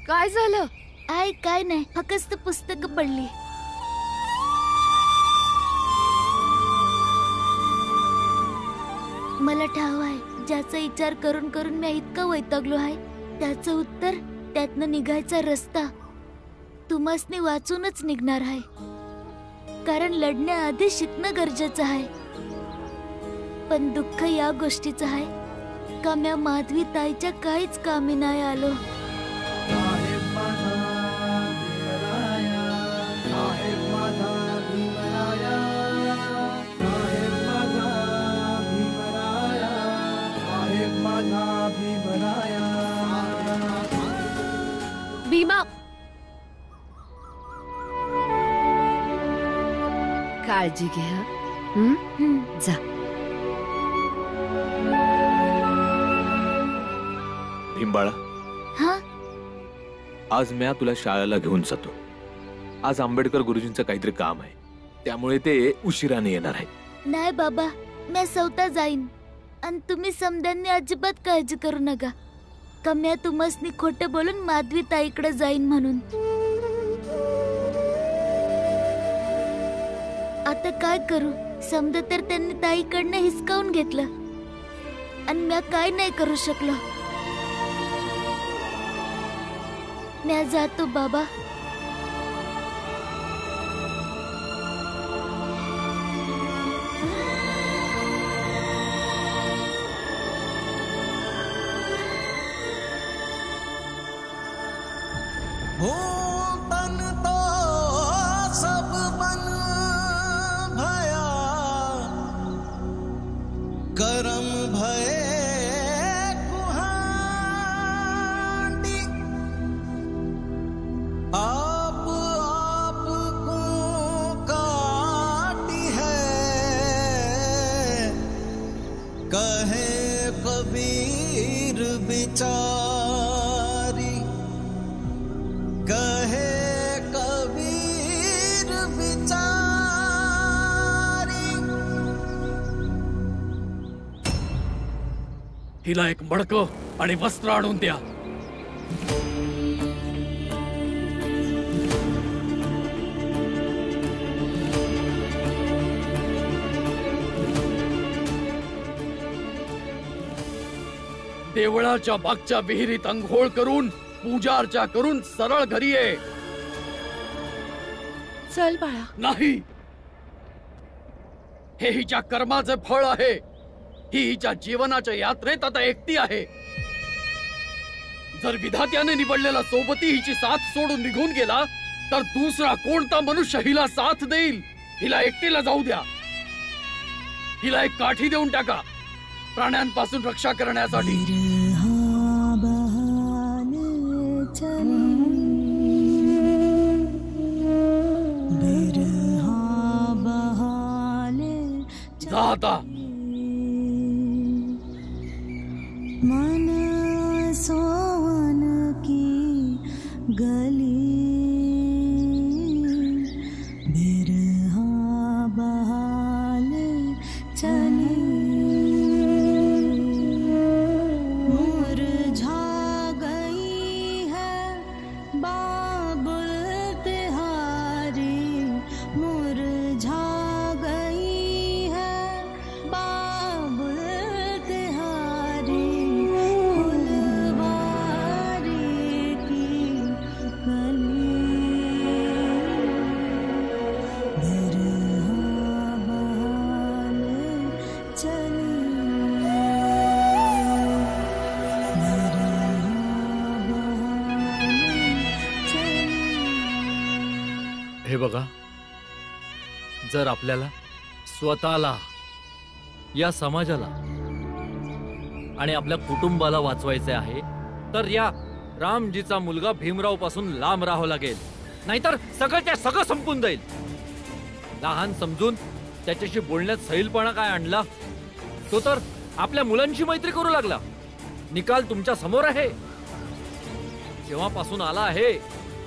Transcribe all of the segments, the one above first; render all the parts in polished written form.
काय झालं? आई काय नाही, फक्त पुस्तक पडली. मला ठाव आहे, ज्याचा विचार करून करून मी इतका वैतागलो आहे, त्याचं उत्तर, त्यातनं निघायचा रस्ता तुम्हासनी वाचूनच निघणार आहे. कारण लढण्याआधी शिकणं गरजेचं आहे. पण दुःख या गोष्टीचं आहे का म्या माधवी ताईच्या काहीच कामी नाही आलो. भीमा, काळजी घे. जा. भीमबाळा, हा, आज म्या तुला शाळेला घेऊन जातो. आज आंबेडकर गुरुजींचं काहीतरी काम आहे, त्यामुळे ते उशिराने येणार आहे. नाही बाबा, मी स्वतः जाईन. आणि तुम्ही समद्यांनी अजिबात काळजी करू नका का म्या तुम्हासनी खोटं बोलून माधवी ताईकडे जाईन म्हणून. आता काय करू, समजा तर त्यांनी ताईकडनं हिसकावून घेतलं आणि म्या काय नाही करू शकलो. म्या जातो बाबा. हो तन तो सब बन भया, करम भये कुहाड़ी, आप को काटी है, कहे कबीर बिचारी, कहे कबीर बिचारी. हिला एक मडकं आणि वस्त्र आणून द्या. देवळाच्या मागच्या विहिरीत अंघोळ करून, पूजा अर्चा करून सरळ घरी ये. चल बाळा. नाही, हे हिच्या कर्माचे फळ आहे. ही हिच्या जीवनाच्या यात्रेत आता एकटी आहे. जर विधात्याने निवडलेला सोबती हिची साथ सोडून निघून गेला तर दुसरा कोणता मनुष्य हिला साथ देईल? हिला एकटीला जाऊ द्या. हिला एक काठी देऊन टाका, प्राण्यांपासून रक्षा करण्यासाठी. जा आता. मन सोवन की गली, बिरहा बहाल चली, मुरझा गई है बाबुल तिहारी, मुरझा गई है बाबुल तिहारी, फुलवारी की गली, बिरहा बहाल चली, बिरहा बहाल चली. हे बघा, जर आपल्याला स्वतःला, या समाजाला आणि आपल्या कुटुंबाला वाचवायचे आहे तर या रामजीचा मुलगा भीमराव पासून लांब राहावं लागेल. नाहीतर सगळं संपून जाईल. लहान समजून त्याच्याशी बोलण्यात सैलपणा काय आणला? तो तर आपल्या मुलांशी मैत्री करू लागला. निकाल तुमच्या समोर आहे. जेव्हापासून आला आहे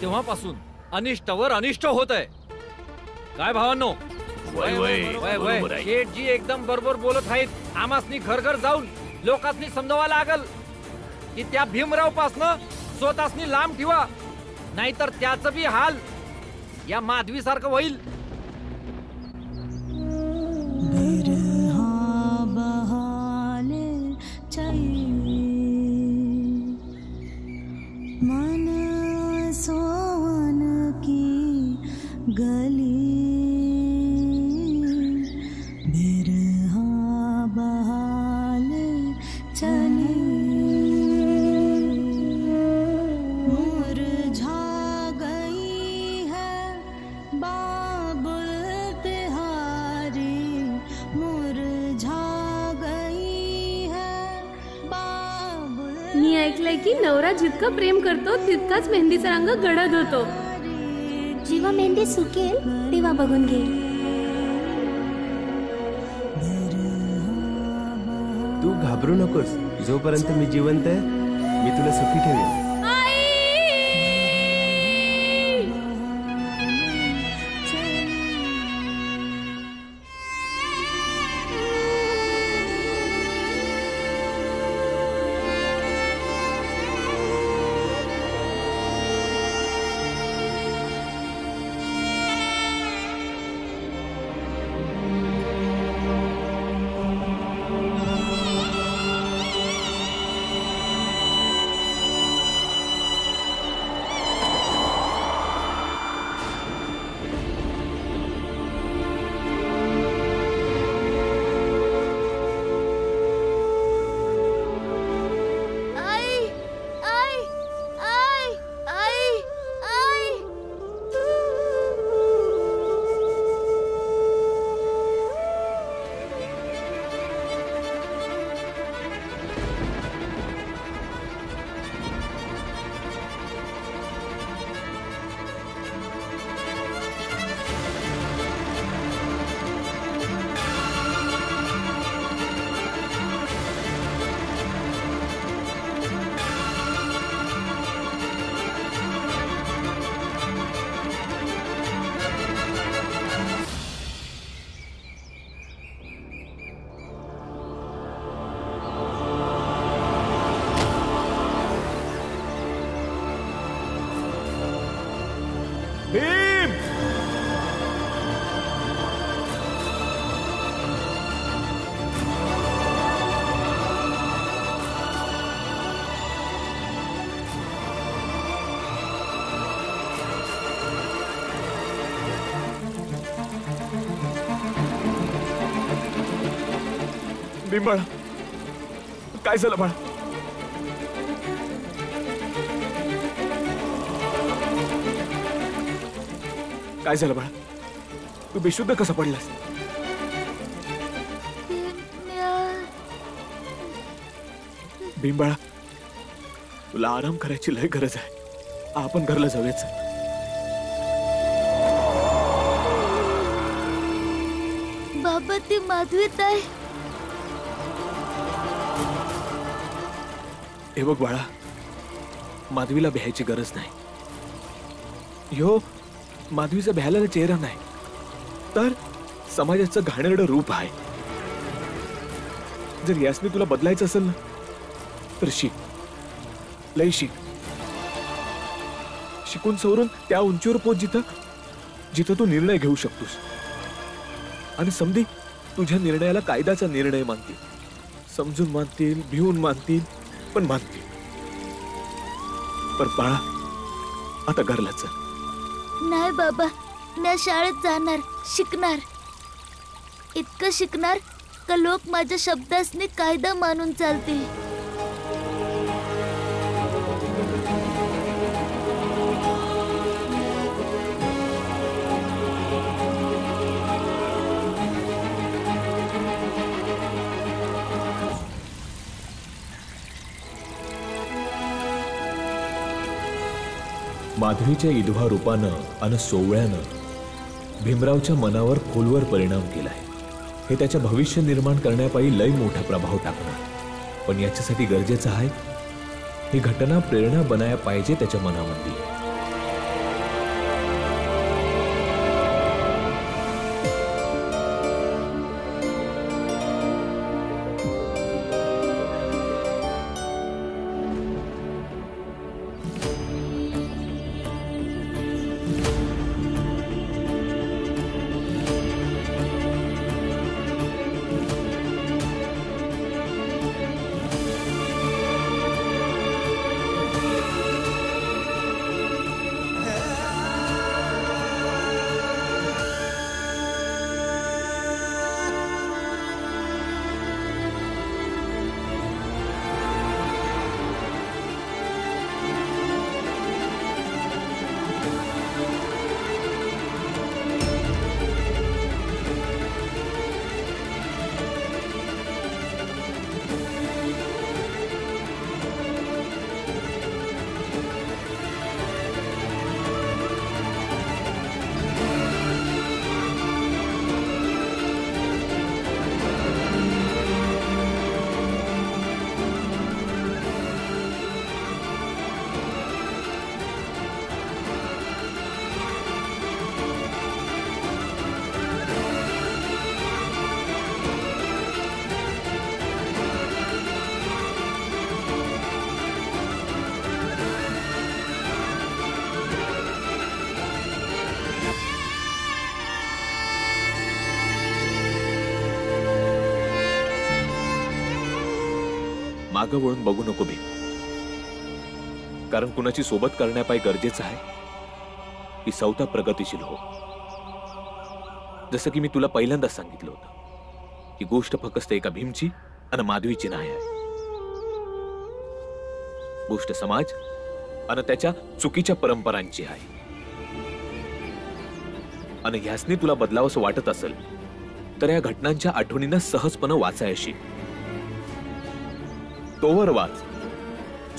तेव्हापासून अनिष्टावर अनिष्ट होत आहे. काय भावांनो? शेठजी एकदम बरोबर बोलत आहेत. आमासनी घर घर जाऊन लोकांनी समजावा लागल की त्या भीमराव पासनं स्वतःसनी लांब ठेवा, नाहीतर त्याचं बी हाल या माधवी सारखं होईल. बिरहा बहाले चली मन सोवन की गली बिरहा बहाले चली मुरझा गई है बाबुल तिहारी मुरझा गई है बाबुल मी ऐकलंय की नवरा जितकं प्रेम करतो तितकाच मेहंदीचा रंग गडद होतो. जेव्हा मेहंदी सुकेल तेव्हा बघून घे. तू घाबरू नकोस. जोपर्यंत मी जिवंत आहे मी तुला सुखी ठेवेन. भीम! भीम बाळा, काय झालं बाळा? काय झालं बाळा? तू बेशुद्ध कसा पडलास? भीम बाळा, तुला आराम करायची लय गरज आहे. आपण घरला जाऊयाच. बाबा ती माधवीत आहे. हे बघ बाळा, माधवीला भ्यायची गरज नाही. ह्यो माधवीचा भ्यायला चेहरा नाही, तर समाजाचं घाणेरडं रूप आहे. जर यासने तुला बदलायचं असेल ना, तर शिक, लय शिक. शिकून सवरून त्या उंचीवर पोच जिथं तू निर्णय घेऊ शकतोस. आणि समधी तुझ्या निर्णयाला कायद्याचा निर्णय मानतील. समजून मानतील, भिवून मानतील, पण मानतील. पण बाळा, आता घरला चल. नाही बाबा, मी शाळेत जाणार, शिकणार. इतकं शिकणार का लोक माझ्या शब्दासनी कायदा मानून चालतील. माधवीच्या इधवा रूपानं आणि सोवळ्यानं भीमरावच्या मनावर खोलवर परिणाम केलाय. हे त्याच्या भविष्य निर्माण करण्यापायी लय मोठा प्रभाव टाकणार. पण याच्यासाठी गरजेचं आहे ही घटना प्रेरणा बनाया पाहिजे त्याच्या मनामध्ये. मागं वळून बघू नको भीम. कारण कुणाची सोबत करण्यापायी गरजेचं आहे की स्वतः प्रगतिशील हो. जसं की मी तुला पहिल्यांदाच सांगितलं होतं की गोष्ट फक्त एका भीमची आणि माधवीची नाही आहे. गोष्ट समाज आणि त्याच्या चुकीच्या परंपरांची आहे. आणि ह्यासनी तुला बदलावंसं वाटत असेल तर या घटनांच्या आठवणींना सहजपणे वाचायशी. तोवर वाच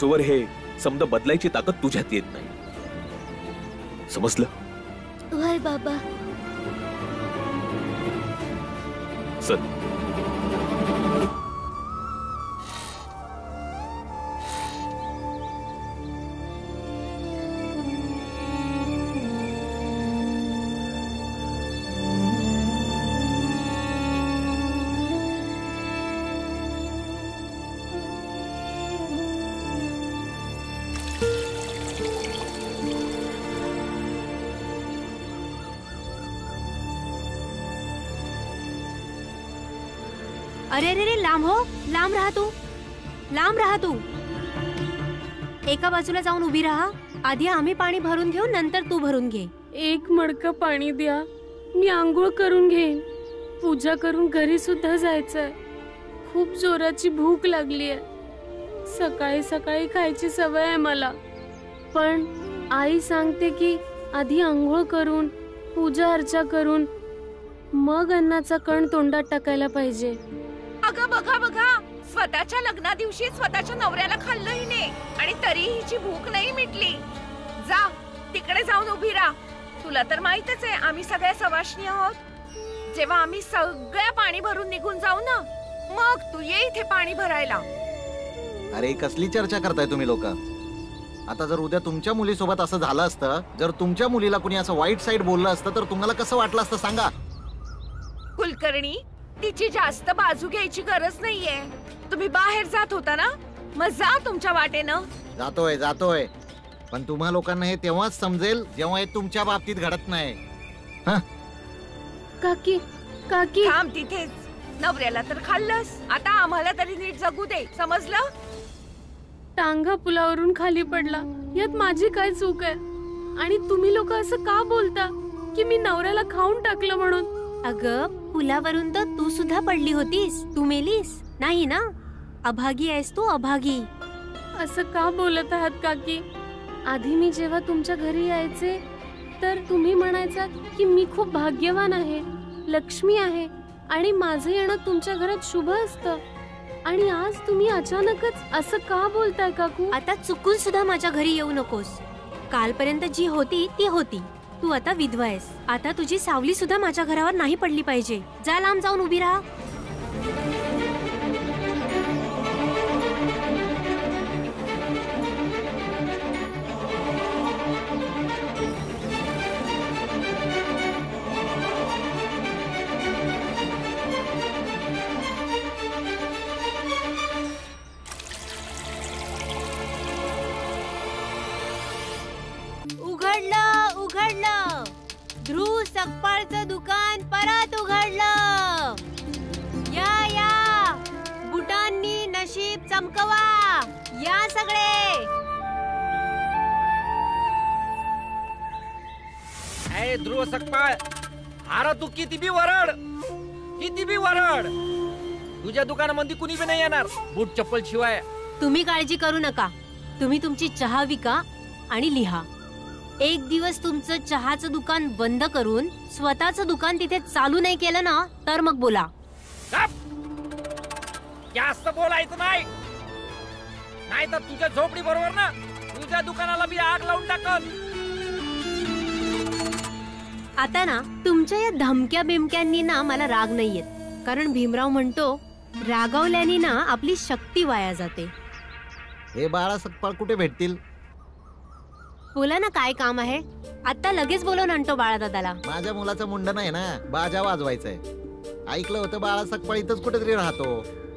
जोवर हे समद बदलायची ताकद तुझ्यात येत नाही. समजलं? होय बाबा. चल. अरे अरे रे, लांब हो, लांब राहा तू, लांब राहा तू. एका बाजूला जाऊन उभी राहा. आधी आम्ही पाणी भरून घेऊ, नंतर तू भरून घे. एक मडकं पाणी द्या, मी आंघोळ करून घेईन. पूजा करून घरी सुद्धा जायचंय. खूप जोराची भूक लागली आहे. सकाळी सकाळी खायची सवय आहे मला, पण आई सांगते की आधी आंघोळ करून पूजा अर्चा करून मग अन्नाचा कण तोंडात टाकायला पाहिजे. अगं बघा बघा, स्वतःच्या लग्ना दिवशी स्वतःच्या नवऱ्याला खाल्लं हिने आणि तरी हिची भूक नाही मिटली. जा तिकडे जाऊन उभी राहा. तुला तर माहितच आहे आम्ही सगळ्या सवाष्णी आहोत. जेव्हा आम्ही सगळ्या पाणी भरून निघून जाऊ ना, मग तू ये इथे पाणी भरायला. अरे कसली चर्चा करताय तुम्ही लोक? आता जर उद्या तुमच्या मुलीसोबत असं झालं असतं, जर तुमच्या मुलीला कुणी असं वाईट साईड बोललं असतं तर तुम्हाला कसं वाटलं असतं सांगा? कुलकर्णी, तिची जास्त बाजू घ्यायची गरज नाहीये. तुम्ही बाहेर जात होता ना, मग जा तुमच्या वाटेनं. जातोय जातोय, पण तुम्हा लोकांना हे तेव्हाच समजेल जेव्हा हे तुमच्या बाबतीत घडत नाही. काकी काकी थांब तिथेच. नवऱ्याला तर खाल्लंस, आता आम्हाला तरी नीट जगू दे, समजलं? टांगा पुलावरून खाली पडला, यात माझी काय चूक आहे? आणि तुम्ही लोक असं का बोलता की मी नवऱ्याला खाऊन टाकलं म्हणून? अगं, पुलावरून तर तू सुद्धा पडली होतीस. तू मेलीस नाही ना? अभागी आहेस तू, अभागी. असं का बोलत आहात काकी? आधी मी जेव्हा तुमच्या घरी यायचे तर तुम्ही म्हणायचा की मी खूप भाग्यवान आहे, लक्ष्मी आहे आणि माझं येणं तुमच्या घरात शुभ असतं. आणि आज तुम्ही अचानकच असं का बोलताय काकू? आता चुकून सुद्धा माझ्या घरी येऊ नकोस. कालपर्यंत जी होती ती होती. तू आता विधवा आहेस. आता तुझी सावली सुद्धा माझ्या घरावर नाही पडली पाहिजे. जा, लांब जाऊन उभी राहा. उघडलं उघडलं, ध्रुव सकपाळचं दुकान परत उघडलं. या या, बुटांनी नशीब चमकवा. या सगळे. अरे ध्रुव सकपाळ, अरे तू किती बी वरड, किती बी वरड, तुझ्या दुकानामध्ये कुणी बी नाही येणार बूट चप्पल शिवाय. तुम्ही काळजी करू नका. तुम्ही तुमची चहा विका आणि लिहा. एक दिवस तुमचं चहाचं दुकान बंद करून स्वतःचं दुकान तिथे चालू नाही केलं ना, तर मग बोला. जास्त बोलायचं नाही, नाही तर तुझ्या झोपडी बरोबर ना तुझ्या दुकानाला बी आग लावून टाकत. आता ना तुमच्या या धमक्या बिमक्यांनी ना मला राग नाही येत. कारण भीमराव म्हणतो, रागावल्याने ना आपली शक्ती वाया जाते. हे बाळा सकपाळ कुठे भेटतील? बोला ना, काय काम आहे? आता लगेच बोलवून आणतो बाळादादाला. माझ्या मुलाचं मुंडन आहे ना, बाजा वाजवायचंय. ऐकलं होतं बाळा सकपाळ इथंच कुठेतरी राहतो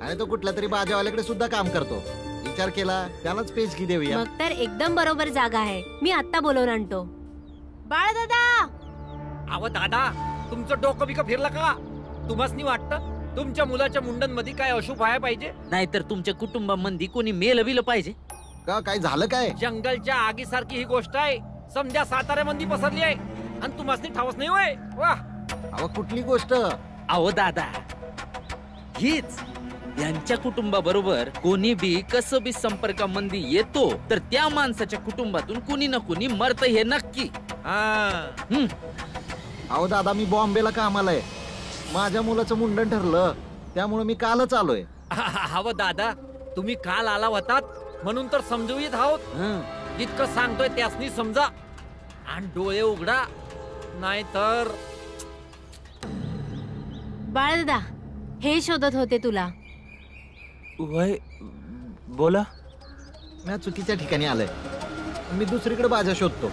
आणि तो कुठल्या तरी बाजावाल्याकडे सुद्धा काम करतो. विचार केला त्यालाच पेशगी देऊया. मग तर एकदम बरोबर जागा आहे. मी आता बोलवून आणतो. बाळादादा. अव दादा, तुमचं डोकं बिकं फिरलं का? तुम्हासनी वाटतं तुमच्या मुलाच्या मुंडनमध्ये काय अशुभ व्हायला पाहिजे? नाहीतर तुमच्या कुटुंबामध्ये कोणी मेल बिल पाहिजे का? काय झालं काय? जंगलच्या आगीसारखी ही गोष्ट आहे. समजा साताऱ्यामध्ये पसरली आहे आणि तुम्हासनी ठावस नाही होय. वाह, अहो कुठली गोष्ट? अहो दादा, हीच यांच्या कुटुंबाबरोबर कोणी बी कसं बी संपर्कामध्ये येतो तर त्या माणसाच्या कुटुंबातून कोणी ना कोणी मरत हे नक्की. अहो दादा, मी बॉम्बेला कामाला आहे. माझ्या मुलाचं मुंडन ठरलं, त्यामुळे मी कालच आलोय. हवं दादा, तुम्ही काल आला होतात म्हणून तर समजवीत आहोत. जितकं सांगतोय त्यासनी समजा आणि डोळे उघडा, नाही तर. बाळदादा, हे शोधत होते तुला. वय बोला. मी चुकीच्या ठिकाणी आलोय. मी दुसरीकडे बाजा शोधतो.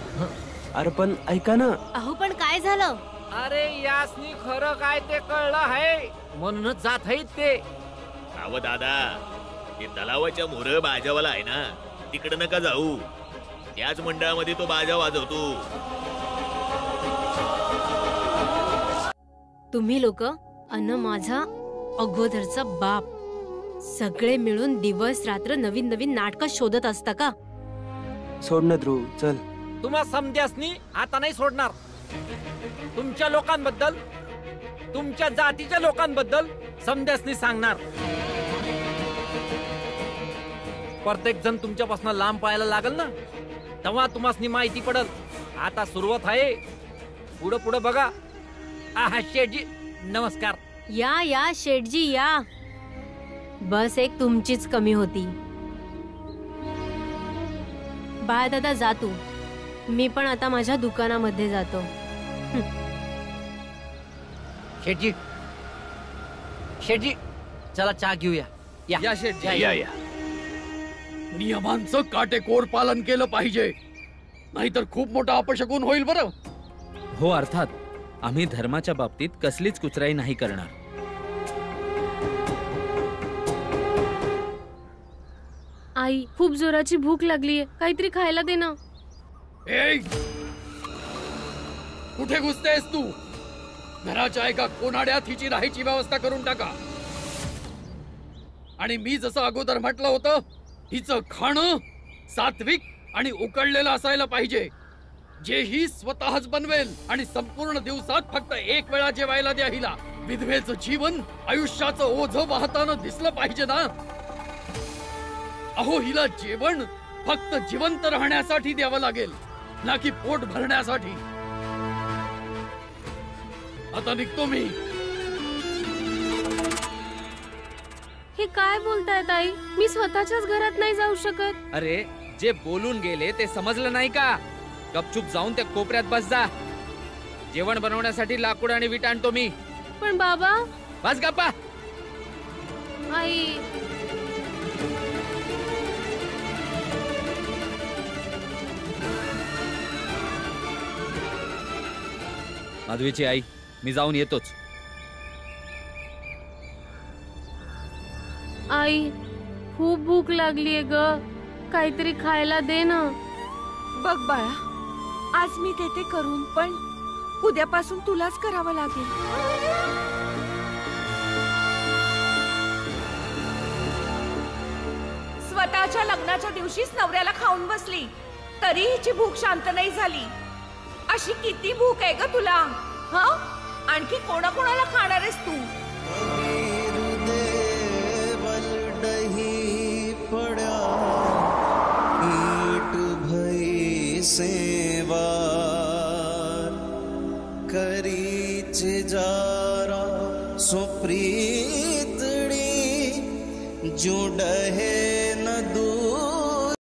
अरे पण ऐका ना. अहो पण काय झालं? अरे यासनी खरं काय ते कळलं आहे म्हणूनच जात आहेत ते. अहो दादा, ते तलावाच्या मोर बाजावाला आहे ना, तिकडे नका जाऊ. त्याच मंडळामध्ये तो बाजा वाजवतो. तुम्ही लोक अन माझा अगोदरचा बाप सगळे मिळून दिवस रात्र नवीन नवीन नाटकं शोधत असता का? सोड ना ध्रुव, चल. तुम्हा समध्यासनी आता नाही सोडणार. तुमच्या लोकांबद्दल, तुमच्या जातीच्या लोकांबद्दल समध्यासनी सांगणार. प्रत्येक जण तुमच्यापासून लांब पळायला लागल ना, तेव्हा तुम्हासनी माहिती पडल. आता सुरुवात आहे. पुढं पुढं बघा. शेठजी नमस्कार. या शेठजी या. बस एक तुमचीच कमी होती. बाय दादा, जा तू. मी पण आता माझ्या दुकानामध्ये जातो. शेठजी, शेठजी चला चहा घेऊया. या शेठजी, या. नियमांचं काटेकोर पालन केलं पाहिजे, नाहीतर खूप मोठा अपशकुन होईल बरं. हो, अर्थात आम्ही धर्माच्या बाबतीत कसलीच कुचराई नाही करणार. आई, खूप जोराची भूक लागलीये, काहीतरी खायला दे ना. कुठे घुसतेस तू? घराच्या एका कोनाड्यात हिची राहायची व्यवस्था करून टाका. आणि मी जसं अगोदर म्हटलं होतं, हिचं खाणं सात्विक आणि उकळलेलं असायला पाहिजे. जे ही स्वतःच बनवेल आणि संपूर्ण दिवसात फक्त एक वेळा जेवायला द्या हिला. विधवेचं जीवन आयुष्याचं ओझं वाहताना दिसलं पाहिजे ना. अहो, हिला जेवण फक्त जिवंत राहण्यासाठी द्यावं लागेल, ना की पोट भरण्यासाठी. आता निघतो मी. हे काय बोलतायत आई? मी स्वतःच्याच घरात नाही जाऊ शकत. अरे, जे बोलून गेले ते समजलं नाही का? गपचूप जाऊन त्या कोपऱ्यात बस जा. जेवण बनवण्यासाठी लाकूड आणि वीट आणतो मी. पण बाबा. बस गप्पा. आई, माधवीची आई, मी जाऊन येतोच. आई, खूप भूक लागलीये ग, काहीतरी खायला दे ना. बघ बाळा, आज मी देते करून, पण उद्यापासून तुलाच करावं लागेल. स्वतःच्या लग्नाच्या दिवशीच नवऱ्याला खाऊन बसली, तरी हिची भूक शांत नाही झाली. अशी किती भूक आहे ग तुला? हं? आणखी कोणाकोणाला खाणार आहेस तू? सेवा करीच जारा सुप्रीतड़ी जुड़ है